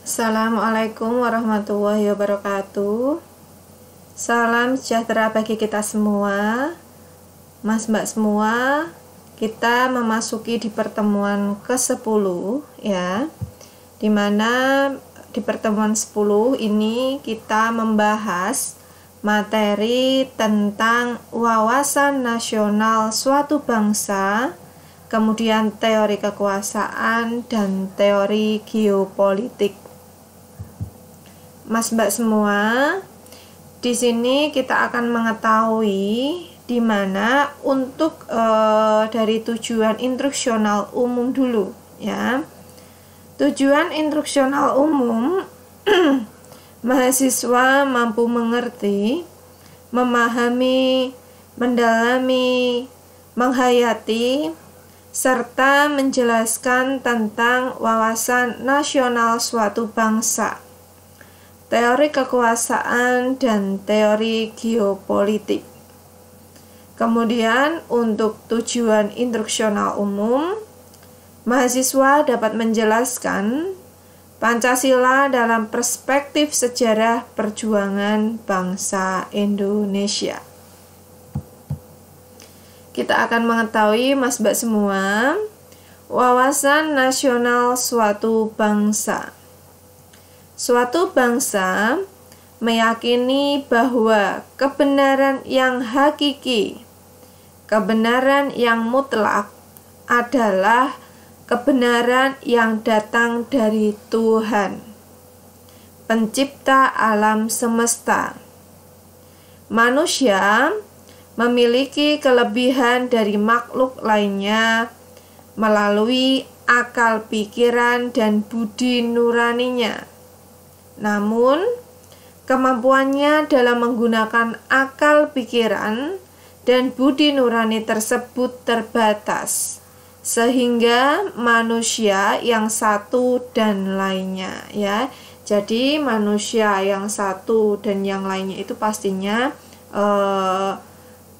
Assalamualaikum warahmatullahi wabarakatuh. Salam sejahtera bagi kita semua, Mas Mbak semua. Kita memasuki di pertemuan ke-10 ya. Dimana di pertemuan 10 ini kita membahas materi tentang wawasan nasional suatu bangsa, kemudian teori kekuasaan dan teori geopolitik. Mas Mbak semua, di sini kita akan mengetahui di mana untuk dari tujuan instruksional umum dulu ya. Tujuan instruksional umum mahasiswa mampu mengerti, memahami, mendalami, menghayati, serta menjelaskan tentang wawasan nasional suatu bangsa, teori kekuasaan, dan teori geopolitik. Kemudian untuk tujuan instruksional umum, mahasiswa dapat menjelaskan Pancasila dalam perspektif sejarah perjuangan bangsa Indonesia. Kita akan mengetahui, Mas Mbak semua, wawasan nasional suatu bangsa. Suatu bangsa meyakini bahwa kebenaran yang hakiki, kebenaran yang mutlak adalah kebenaran yang datang dari Tuhan, pencipta alam semesta. Manusia memiliki kelebihan dari makhluk lainnya melalui akal pikiran dan budi nuraninya. Namun, kemampuannya dalam menggunakan akal pikiran dan budi nurani tersebut terbatas, sehingga manusia yang satu dan lainnya ya. Jadi manusia yang satu dan yang lainnya itu pastinya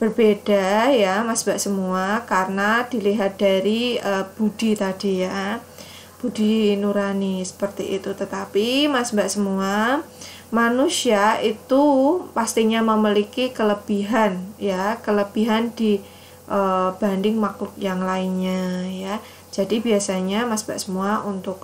berbeda ya Mas Mbak semua, karena dilihat dari budi tadi ya, budi nurani seperti itu. Tetapi Mas Mbak semua, manusia itu pastinya memiliki kelebihan ya, kelebihan di banding makhluk yang lainnya ya. Jadi biasanya Mas Mbak semua untuk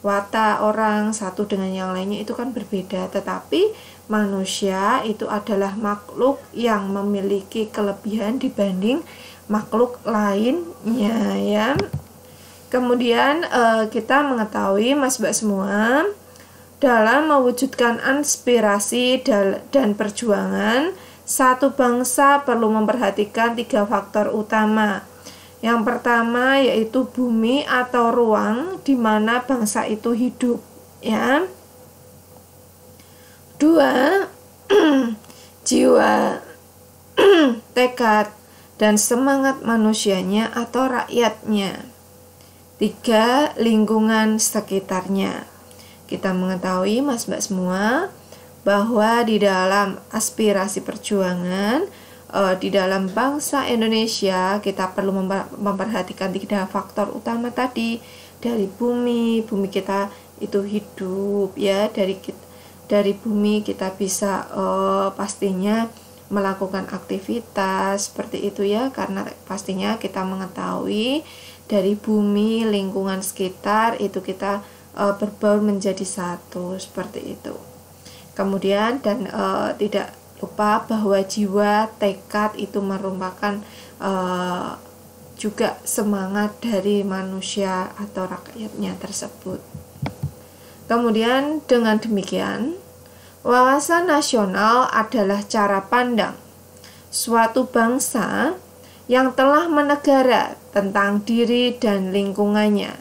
watak orang satu dengan yang lainnya itu kan berbeda, tetapi manusia itu adalah makhluk yang memiliki kelebihan dibanding makhluk lainnya ya. Kemudian kita mengetahui Mas Mbak semua, dalam mewujudkan aspirasi dan perjuangan satu bangsa perlu memperhatikan 3 faktor utama. Yang pertama yaitu bumi atau ruang di mana bangsa itu hidup ya. 2. Jiwa, tekad, dan semangat manusianya atau rakyatnya. 3. Lingkungan sekitarnya. Kita mengetahui Mas Mbak semua bahwa di dalam aspirasi perjuangan di dalam bangsa Indonesia kita perlu memperhatikan 3 faktor utama tadi. Dari bumi kita itu hidup ya, dari bumi kita bisa pastinya melakukan aktivitas seperti itu ya, karena pastinya kita mengetahui dari bumi, lingkungan sekitar itu kita berbaur menjadi satu seperti itu. Kemudian dan tidak lupa bahwa jiwa, tekad itu merupakan juga semangat dari manusia atau rakyatnya tersebut. Kemudian dengan demikian, wawasan nasional adalah cara pandang suatu bangsa yang telah menegara tentang diri dan lingkungannya.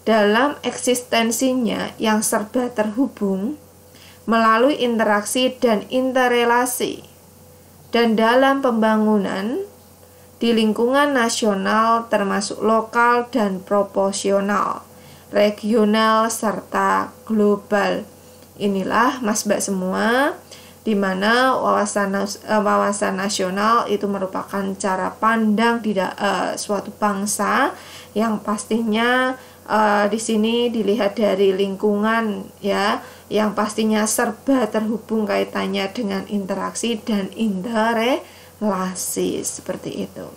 Dalam eksistensinya yang serba terhubung melalui interaksi dan interrelasi, dan dalam pembangunan di lingkungan nasional termasuk lokal dan proporsional, regional serta global. Inilah Mas Mbak semua, di mana wawasan nasional itu merupakan cara pandang di suatu bangsa yang pastinya di sini dilihat dari lingkungan ya, yang pastinya serba terhubung kaitannya dengan interaksi dan interrelasi seperti itu.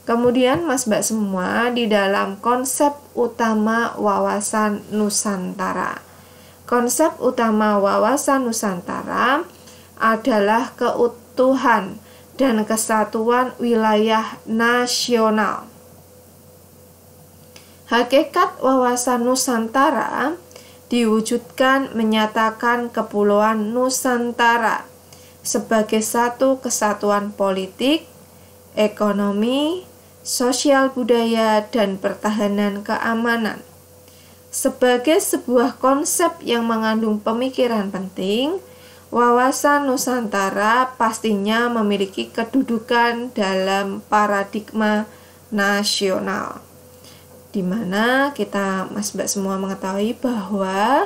Kemudian Mas Mbak semua, di dalam konsep utama wawasan Nusantara. Konsep utama wawasan Nusantara adalah keutuhan dan kesatuan wilayah nasional. Hakikat wawasan Nusantara diwujudkan menyatakan Kepulauan Nusantara sebagai satu kesatuan politik, ekonomi, sosial budaya, dan pertahanan keamanan. Sebagai sebuah konsep yang mengandung pemikiran penting, wawasan Nusantara pastinya memiliki kedudukan dalam paradigma nasional, di mana kita Mas Mbak semua mengetahui bahwa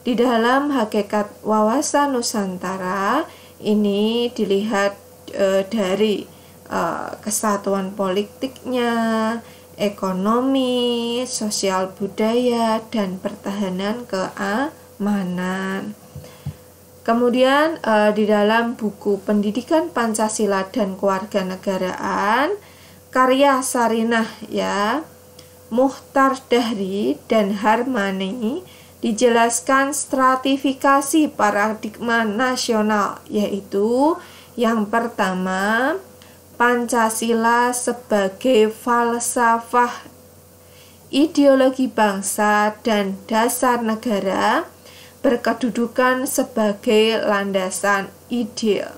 di dalam hakikat wawasan Nusantara ini dilihat dari kesatuan politiknya, ekonomi, sosial budaya, dan pertahanan keamanan. Kemudian di dalam buku Pendidikan Pancasila dan Kewarganegaraan karya Sarinah ya, Muchtar Dahri dan Harmani dijelaskan stratifikasi paradigma nasional, yaitu yang pertama, Pancasila sebagai falsafah ideologi bangsa dan dasar negara berkedudukan sebagai landasan ideal.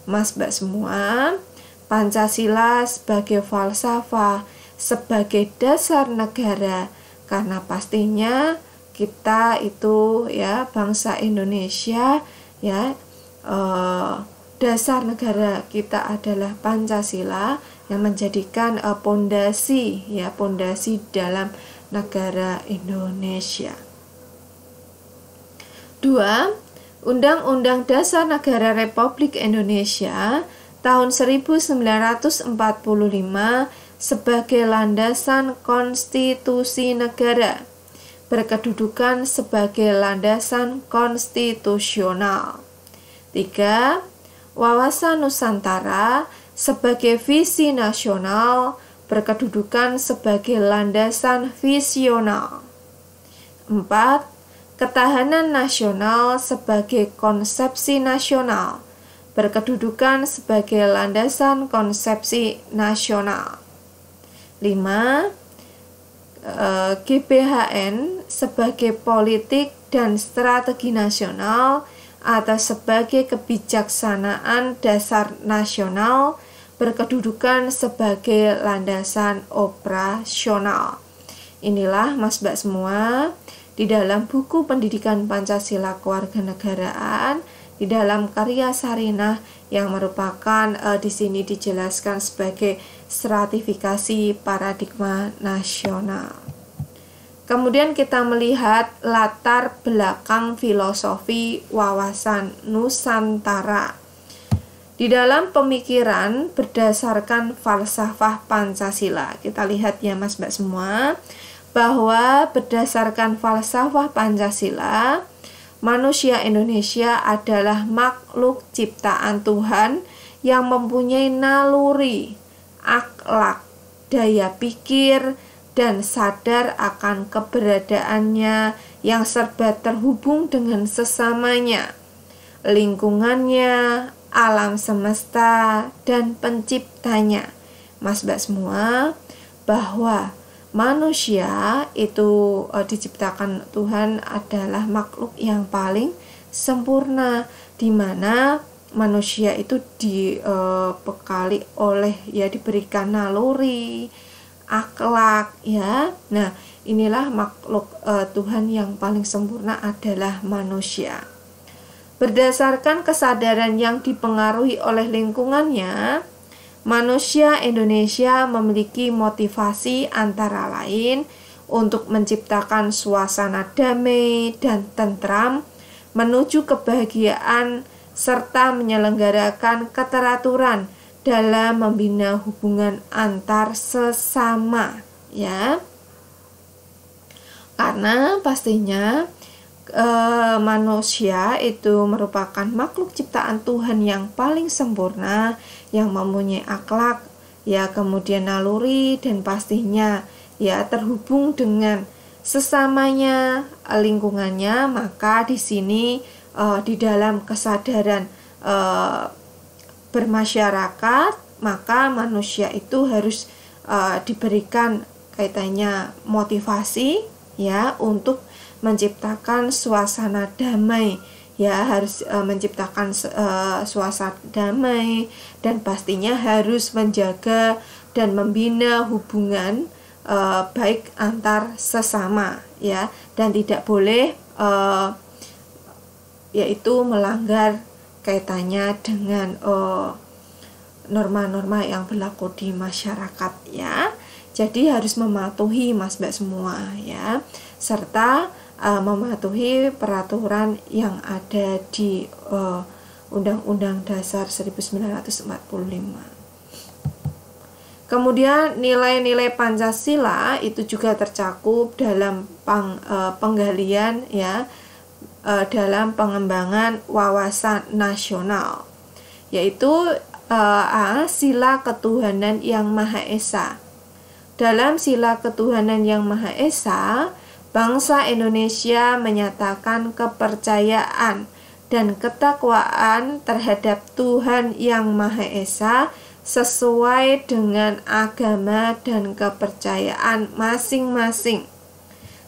Mas Mbak semua, Pancasila sebagai falsafah, sebagai dasar negara, karena pastinya kita itu ya bangsa Indonesia ya, dasar negara kita adalah Pancasila yang menjadikan pondasi ya, pondasi dalam negara Indonesia. 2. Undang-Undang Dasar Negara Republik Indonesia tahun 1945 sebagai landasan konstitusi negara, berkedudukan sebagai landasan konstitusional. 3. Wawasan Nusantara sebagai visi nasional, berkedudukan sebagai landasan visional. 4. Ketahanan nasional sebagai konsepsi nasional, berkedudukan sebagai landasan konsepsi nasional. 5. GBHN sebagai politik dan strategi nasional atau sebagai kebijaksanaan dasar nasional, berkedudukan sebagai landasan operasional. Inilah Mas Mbak semua, di dalam buku Pendidikan Pancasila Kewarganegaraan, di dalam karya Sarinah yang merupakan di sini dijelaskan sebagai stratifikasi paradigma nasional. Kemudian kita melihat latar belakang filosofi wawasan Nusantara. Di dalam pemikiran berdasarkan falsafah Pancasila, kita lihat ya Mas Mbak semua, bahwa berdasarkan falsafah Pancasila, manusia Indonesia adalah makhluk ciptaan Tuhan yang mempunyai naluri, akhlak, daya pikir, dan sadar akan keberadaannya yang serba terhubung dengan sesamanya, lingkungannya, alam semesta, dan penciptanya. Mas Mbak semua, bahwa manusia itu diciptakan Tuhan adalah makhluk yang paling sempurna, di mana manusia itu dibekali oleh ya, diberikan naluri, akhlak ya. Nah, inilah makhluk Tuhan yang paling sempurna adalah manusia. Berdasarkan kesadaran yang dipengaruhi oleh lingkungannya, manusia Indonesia memiliki motivasi antara lain untuk menciptakan suasana damai dan tentram menuju kebahagiaan serta menyelenggarakan keteraturan dalam membina hubungan antar sesama ya. Karena pastinya manusia itu merupakan makhluk ciptaan Tuhan yang paling sempurna, yang mempunyai akhlak, ya, kemudian naluri, dan pastinya ya terhubung dengan sesamanya, lingkungannya. Maka di sini di dalam kesadaran bermasyarakat, maka manusia itu harus diberikan kaitannya motivasi, ya, untuk menciptakan suasana damai, ya, harus menciptakan suasana damai, dan pastinya harus menjaga dan membina hubungan baik antar sesama, ya, dan tidak boleh yaitu melanggar kaitannya dengan norma-norma yang berlaku di masyarakat, ya. Jadi harus mematuhi Mas Mbak semua, ya, serta mematuhi peraturan yang ada di Undang-Undang Dasar 1945. Kemudian nilai-nilai Pancasila itu juga tercakup dalam penggalian, ya, dalam pengembangan wawasan nasional, yaitu sila ketuhanan yang Maha Esa. Dalam sila ketuhanan yang Maha Esa, bangsa Indonesia menyatakan kepercayaan dan ketakwaan terhadap Tuhan yang Maha Esa sesuai dengan agama dan kepercayaan masing-masing.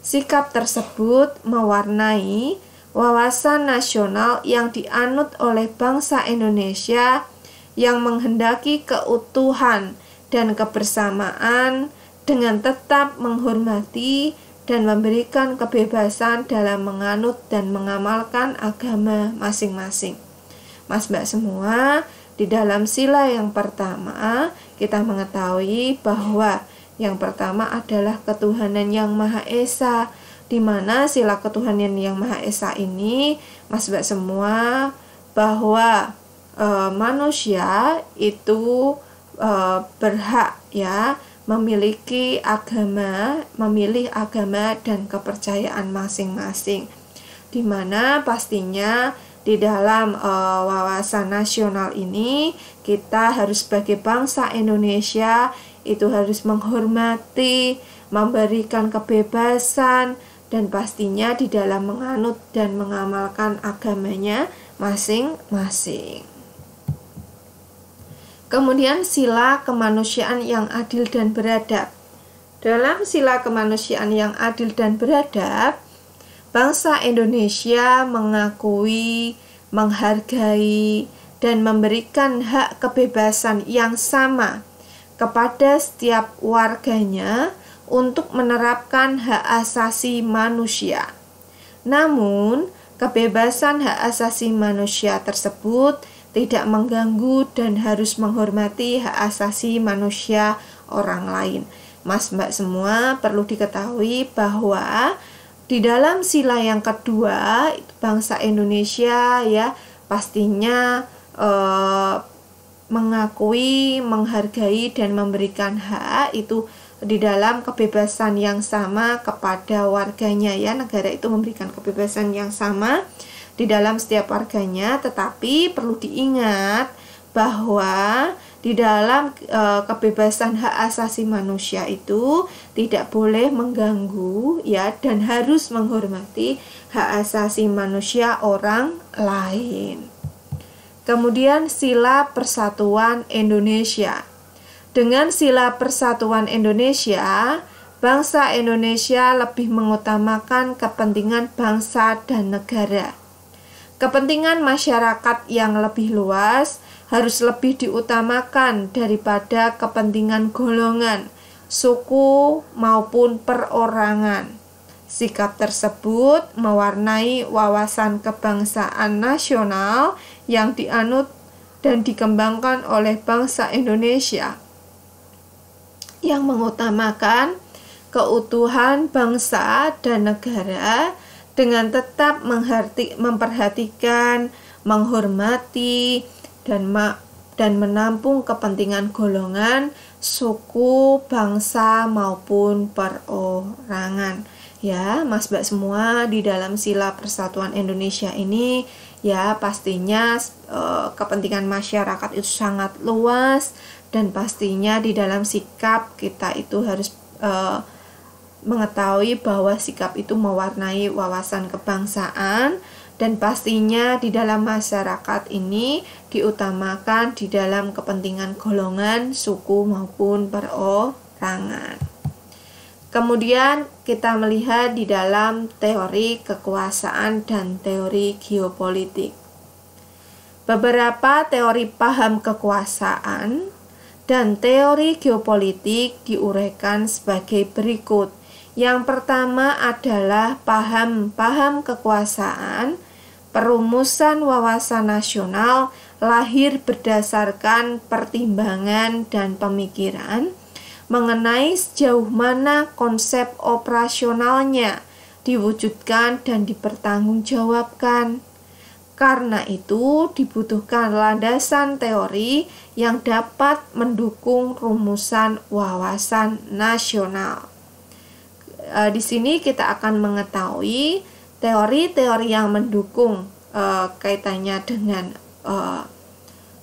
Sikap tersebut mewarnai wawasan nasional yang dianut oleh bangsa Indonesia yang menghendaki keutuhan dan kebersamaan dengan tetap menghormati dan memberikan kebebasan dalam menganut dan mengamalkan agama masing-masing. Mas Mbak semua, di dalam sila yang pertama kita mengetahui bahwa yang pertama adalah ketuhanan yang Maha Esa, di mana sila ketuhanan yang Maha Esa ini, Mas Mbak semua, bahwa manusia itu berhak, ya, memiliki agama, memilih agama dan kepercayaan masing-masing, di mana pastinya di dalam wawasan nasional ini kita harus sebagai bangsa Indonesia itu harus menghormati, memberikan kebebasan, dan pastinya di dalam menganut dan mengamalkan agamanya masing-masing. Kemudian sila kemanusiaan yang adil dan beradab. Dalam sila kemanusiaan yang adil dan beradab, bangsa Indonesia mengakui, menghargai, dan memberikan hak kebebasan yang sama kepada setiap warganya untuk menerapkan hak asasi manusia. Namun, kebebasan hak asasi manusia tersebut tidak mengganggu dan harus menghormati hak asasi manusia orang lain. Mas Mbak semua, perlu diketahui bahwa di dalam sila yang kedua, bangsa Indonesia, ya, pastinya mengakui, menghargai, dan memberikan hak itu di dalam kebebasan yang sama kepada warganya, ya. Negara itu memberikan kebebasan yang sama di dalam setiap warganya, tetapi perlu diingat bahwa di dalam kebebasan hak asasi manusia itu tidak boleh mengganggu, ya, dan harus menghormati hak asasi manusia orang lain. Kemudian sila persatuan Indonesia. Dengan sila persatuan Indonesia, bangsa Indonesia lebih mengutamakan kepentingan bangsa dan negara. Kepentingan masyarakat yang lebih luas harus lebih diutamakan daripada kepentingan golongan, suku, maupun perorangan. Sikap tersebut mewarnai wawasan kebangsaan nasional yang dianut dan dikembangkan oleh bangsa Indonesia, yang mengutamakan keutuhan bangsa dan negara dengan tetap memperhatikan, menghormati, dan menampung kepentingan golongan, suku, bangsa, maupun perorangan. Ya, Mas Mbak semua, di dalam Sila Persatuan Indonesia ini ya pastinya kepentingan masyarakat itu sangat luas, dan pastinya di dalam sikap kita itu harus mengetahui bahwa sikap itu mewarnai wawasan kebangsaan, dan pastinya di dalam masyarakat ini diutamakan di dalam kepentingan golongan, suku maupun perorangan. Kemudian kita melihat di dalam teori kekuasaan dan teori geopolitik. Beberapa teori paham kekuasaan dan teori geopolitik diuraikan sebagai berikut. Yang pertama adalah paham kekuasaan, perumusan wawasan nasional lahir berdasarkan pertimbangan dan pemikiran mengenai sejauh mana konsep operasionalnya diwujudkan dan dipertanggungjawabkan. Karena itu dibutuhkan landasan teori yang dapat mendukung rumusan wawasan nasional. Di sini kita akan mengetahui teori-teori yang mendukung kaitannya dengan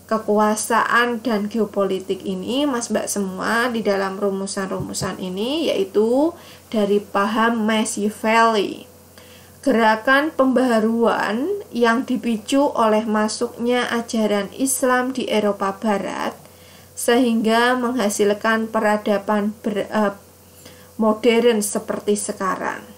kekuasaan dan geopolitik ini, Mas Mbak semua, di dalam rumusan-rumusan ini yaitu dari paham Machiavelli. Gerakan pembaharuan yang dipicu oleh masuknya ajaran Islam di Eropa Barat sehingga menghasilkan peradaban modern seperti sekarang.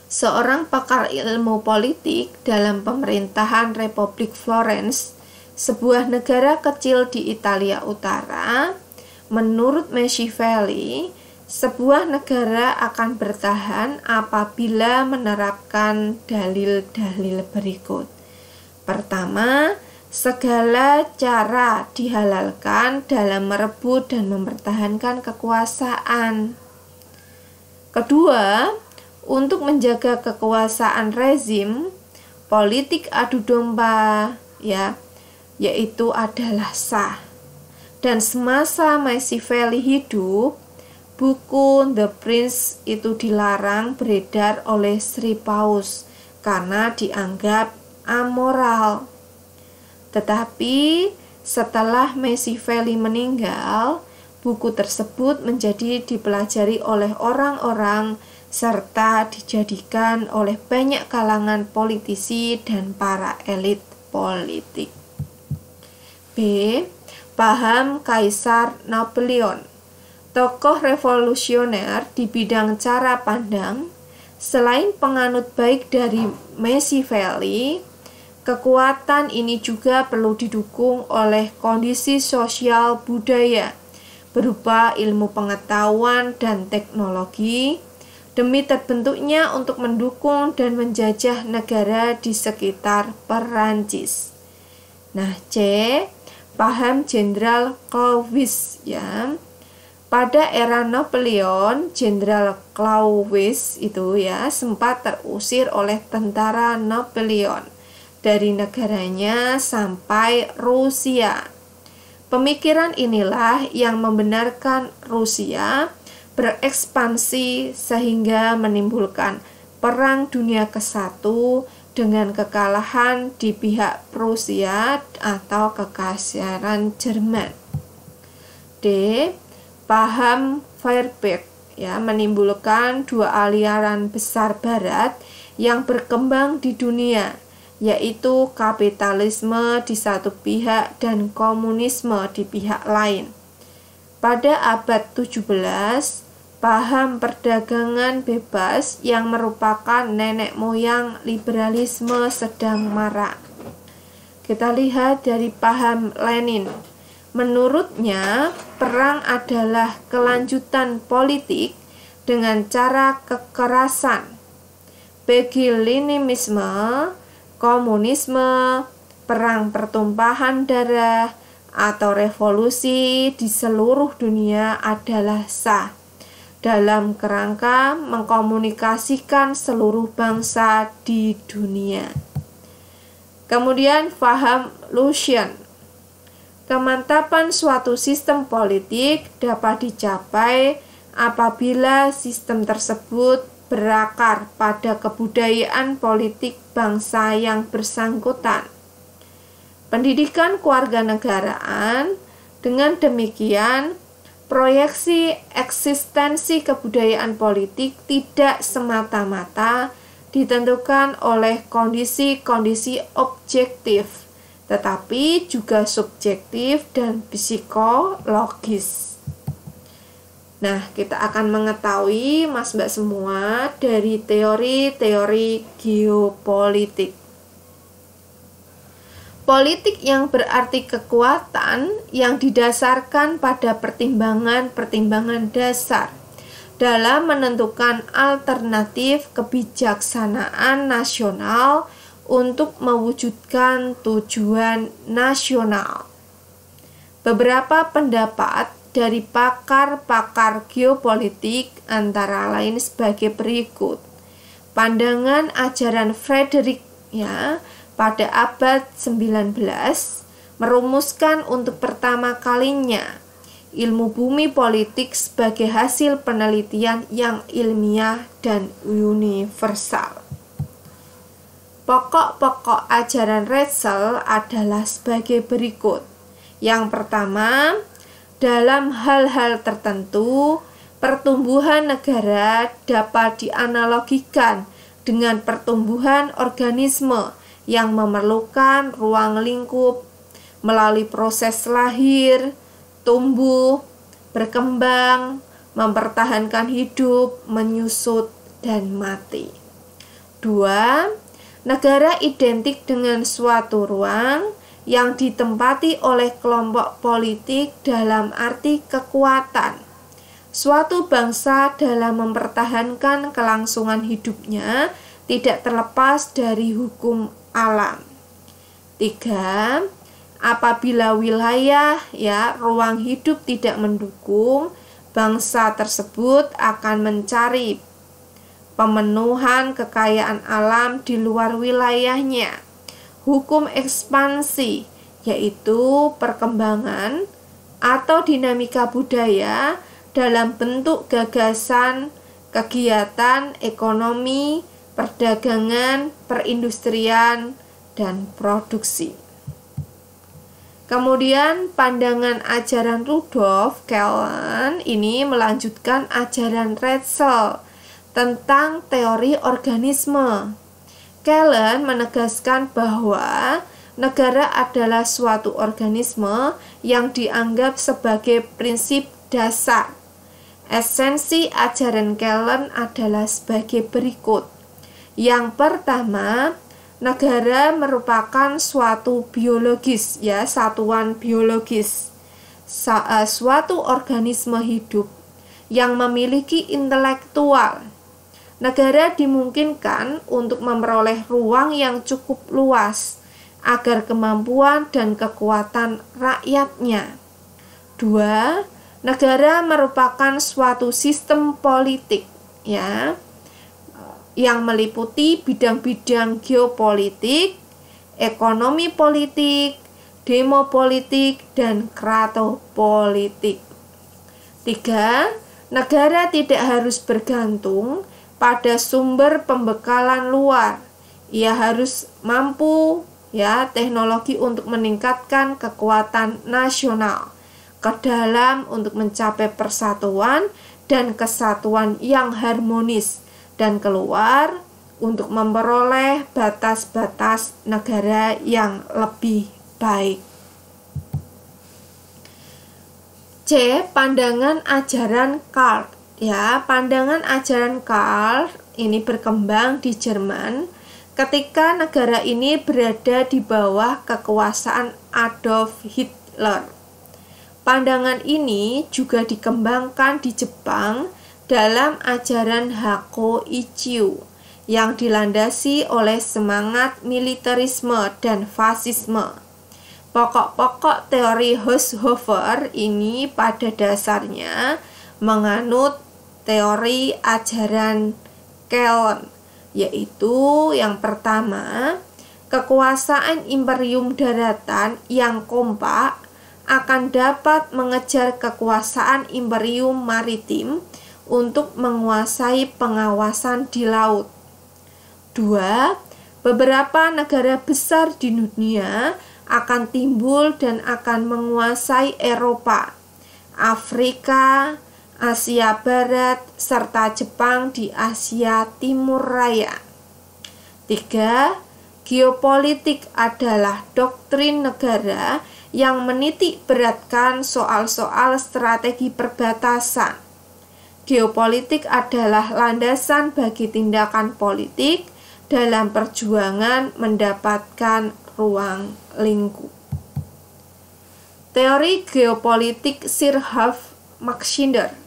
Seorang pakar ilmu politik dalam pemerintahan Republik Florence, sebuah negara kecil di Italia Utara, menurut Machiavelli, sebuah negara akan bertahan apabila menerapkan dalil-dalil berikut. Pertama, segala cara dihalalkan dalam merebut dan mempertahankan kekuasaan. Kedua, untuk menjaga kekuasaan rezim, politik adu domba yaitu adalah sah. Dan semasa Machiavelli hidup, buku The Prince itu dilarang beredar oleh Sri Paus karena dianggap amoral. Tetapi setelah Machiavelli meninggal, buku tersebut menjadi dipelajari oleh orang-orang serta dijadikan oleh banyak kalangan politisi dan para elit politik. B. Paham Kaisar Napoleon. Tokoh revolusioner di bidang cara pandang, selain penganut baik dari Machiavelli, kekuatan ini juga perlu didukung oleh kondisi sosial budaya berupa ilmu pengetahuan dan teknologi demi terbentuknya untuk mendukung dan menjajah negara di sekitar Perancis. Nah, C. Paham Jenderal Clausewitz Pada era Napoleon, Jenderal Clausewitz itu sempat terusir oleh tentara Napoleon dari negaranya sampai Rusia. Pemikiran inilah yang membenarkan Rusia berekspansi sehingga menimbulkan Perang Dunia ke-1 dengan kekalahan di pihak Prusia atau Kekaisaran Jerman. D. Paham Feuerbach menimbulkan dua aliran besar barat yang berkembang di dunia, yaitu kapitalisme di satu pihak dan komunisme di pihak lain. Pada abad 17, paham perdagangan bebas yang merupakan nenek moyang liberalisme sedang marak. Kita lihat dari paham Lenin. Menurutnya, perang adalah kelanjutan politik dengan cara kekerasan. Bagi Leninisme, komunisme, perang pertumpahan darah, atau revolusi di seluruh dunia adalah sah dalam kerangka mengkomunikasikan seluruh bangsa di dunia. Kemudian paham Lucian. Kemantapan suatu sistem politik dapat dicapai apabila sistem tersebut berakar pada kebudayaan politik bangsa yang bersangkutan. Pendidikan kewarganegaraan dengan demikian proyeksi eksistensi kebudayaan politik tidak semata-mata ditentukan oleh kondisi-kondisi objektif, tetapi juga subjektif dan psikologis. Nah, kita akan mengetahui Mas Mbak semua dari teori-teori geopolitik. Politik yang berarti kekuatan yang didasarkan pada pertimbangan-pertimbangan dasar dalam menentukan alternatif kebijaksanaan nasional untuk mewujudkan tujuan nasional. Beberapa pendapat dari pakar-pakar geopolitik antara lain sebagai berikut. Pandangan ajaran Frederick pada abad 19 merumuskan untuk pertama kalinya ilmu bumi politik sebagai hasil penelitian yang ilmiah dan universal. Pokok-pokok ajaran Rätzel adalah sebagai berikut. Yang pertama, dalam hal-hal tertentu, pertumbuhan negara dapat dianalogikan dengan pertumbuhan organisme yang memerlukan ruang lingkup melalui proses lahir, tumbuh, berkembang, mempertahankan hidup, menyusut, dan mati. 2. Negara identik dengan suatu ruang yang ditempati oleh kelompok politik dalam arti kekuatan. Suatu bangsa dalam mempertahankan kelangsungan hidupnya tidak terlepas dari hukum alam. 3. Apabila wilayah ruang hidup tidak mendukung, bangsa tersebut akan mencari pemenuhan kekayaan alam di luar wilayahnya. Hukum ekspansi, yaitu perkembangan atau dinamika budaya dalam bentuk gagasan, kegiatan ekonomi, perdagangan, perindustrian, dan produksi. Kemudian pandangan ajaran Rudolf Kellen ini melanjutkan ajaran Rätzel tentang teori organisme. Kellen menegaskan bahwa negara adalah suatu organisme yang dianggap sebagai prinsip dasar. Esensi ajaran Kellen adalah sebagai berikut. Yang pertama, negara merupakan suatu biologis, satuan biologis, suatu organisme hidup yang memiliki intelektual. Negara dimungkinkan untuk memperoleh ruang yang cukup luas agar kemampuan dan kekuatan rakyatnya. 2. Negara merupakan suatu sistem politik, yang meliputi bidang-bidang geopolitik, ekonomi politik, demopolitik, dan kratopolitik. 3. Negara tidak harus bergantung pada sumber pembekalan luar. Ia harus mampu teknologi untuk meningkatkan kekuatan nasional ke dalam untuk mencapai persatuan dan kesatuan yang harmonis, dan keluar untuk memperoleh batas-batas negara yang lebih baik. C. Pandangan ajaran Karl. Pandangan ajaran Karl ini berkembang di Jerman ketika negara ini berada di bawah kekuasaan Adolf Hitler. Pandangan ini juga dikembangkan di Jepang dalam ajaran Hakko Ichiu yang dilandasi oleh semangat militerisme dan fasisme. Pokok-pokok teori Haushofer ini pada dasarnya menganut teori ajaran Kellen, yaitu yang pertama, kekuasaan imperium daratan yang kompak akan dapat mengejar kekuasaan imperium maritim untuk menguasai pengawasan di laut. 2. Beberapa negara besar di dunia akan timbul dan akan menguasai Eropa, Afrika, Asia Barat, serta Jepang di Asia Timur Raya. 3. Geopolitik adalah doktrin negara yang menitik beratkan soal-soal strategi perbatasan. Geopolitik adalah landasan bagi tindakan politik dalam perjuangan mendapatkan ruang lingkup. Teori geopolitik Sir Ralph Maxinder.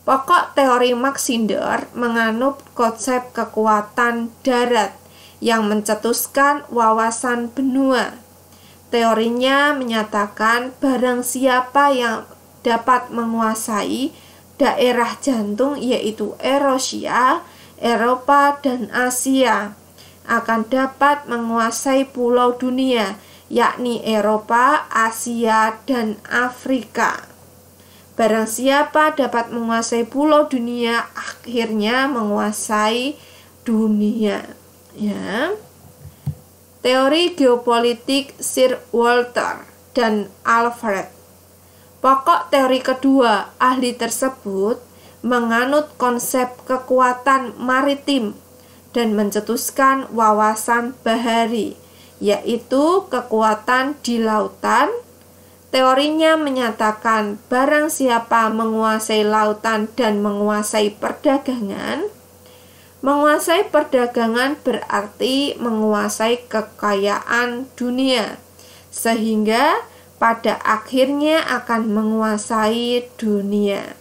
Pokok teori Maxinder menganut konsep kekuatan darat yang mencetuskan wawasan benua. Teorinya menyatakan barang siapa yang dapat menguasai daerah jantung, yaitu Eurasia, Eropa, dan Asia, akan dapat menguasai pulau dunia, yakni Eropa, Asia, dan Afrika. Barang siapa dapat menguasai pulau dunia, akhirnya menguasai dunia. Ya. Teori geopolitik Sir Walter dan Alfred. Pokok teori kedua ahli tersebut menganut konsep kekuatan maritim dan mencetuskan wawasan bahari, yaitu kekuatan di lautan. Teorinya menyatakan barang siapa menguasai lautan dan menguasai perdagangan. Menguasai perdagangan berarti menguasai kekayaan dunia, sehingga pada akhirnya akan menguasai dunia.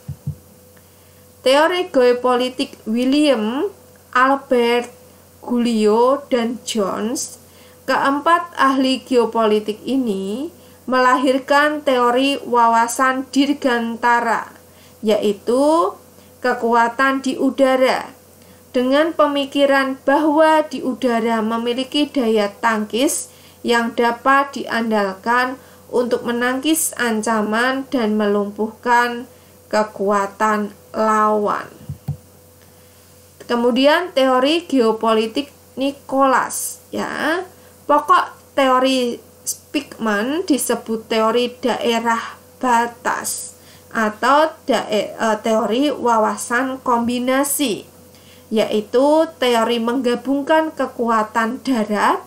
Teori geopolitik William, Albert, Giulio, dan Jones, keempat ahli geopolitik ini melahirkan teori wawasan dirgantara, yaitu kekuatan di udara, dengan pemikiran bahwa di udara memiliki daya tangkis yang dapat diandalkan untuk menangkis ancaman dan melumpuhkan kekuatan lawan. Kemudian teori geopolitik Nicholas, ya. Pokok teori Speakman disebut teori daerah batas atau teori wawasan kombinasi, yaitu teori menggabungkan kekuatan darat,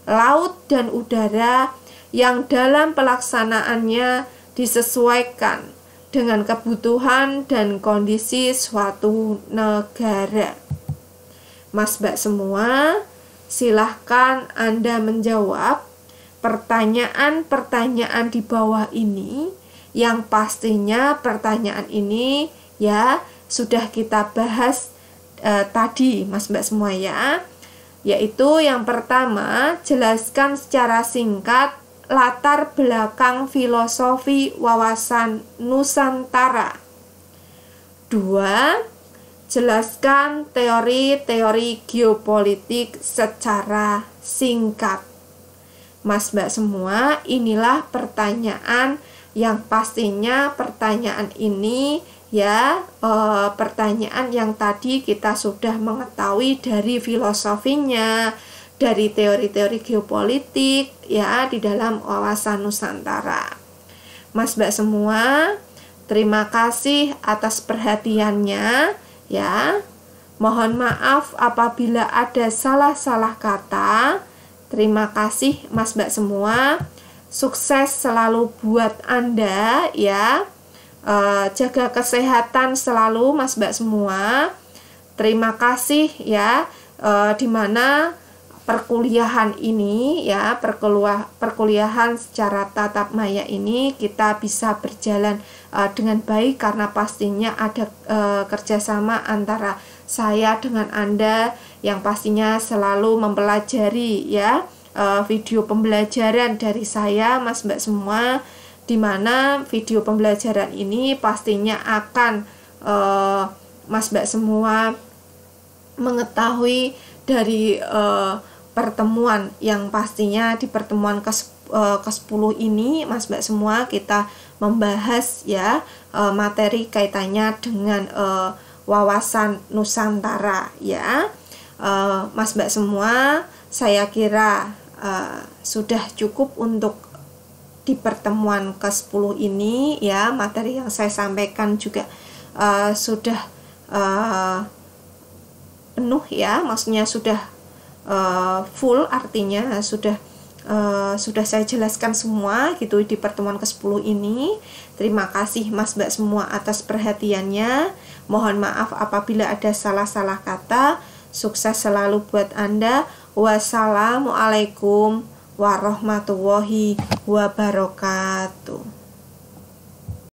laut, dan udara yang dalam pelaksanaannya disesuaikan dengan kebutuhan dan kondisi suatu negara. Mas Mbak semua, silahkan Anda menjawab pertanyaan-pertanyaan di bawah ini, yang pastinya pertanyaan ini ya sudah kita bahas tadi Mas Mbak semua ya. Yaitu yang pertama, jelaskan secara singkat latar belakang filosofi wawasan Nusantara. 2. Jelaskan teori-teori geopolitik secara singkat. Mas Mbak semua, inilah pertanyaan yang pastinya pertanyaan ini ya pertanyaan yang tadi kita sudah mengetahui dari filosofinya, dari teori-teori geopolitik ya di dalam wawasan Nusantara. Mas Mbak semua, terima kasih atas perhatiannya ya. Mohon maaf apabila ada salah-salah kata. Terima kasih Mas Mbak semua. Sukses selalu buat Anda ya. Jaga kesehatan selalu Mas Mbak semua. Terima kasih ya. Dimana perkuliahan ini ya, perkuliahan secara tatap maya ini kita bisa berjalan dengan baik karena pastinya ada kerjasama antara saya dengan Anda yang pastinya selalu mempelajari ya video pembelajaran dari saya Mas Mbak semua, di mana video pembelajaran ini pastinya akan Mas Mbak semua mengetahui dari pertemuan yang pastinya di pertemuan ke-10 ini Mas Mbak semua kita membahas ya materi kaitannya dengan wawasan Nusantara ya. Mas Mbak semua, saya kira sudah cukup untuk di pertemuan ke-10 ini ya. Materi yang saya sampaikan juga sudah penuh ya, maksudnya sudah full, artinya sudah saya jelaskan semua gitu di pertemuan ke-10 ini. Terima kasih Mas Mbak semua atas perhatiannya. Mohon maaf apabila ada salah-salah kata. Sukses selalu buat Anda. Wassalamualaikum warahmatullahi wabarakatuh.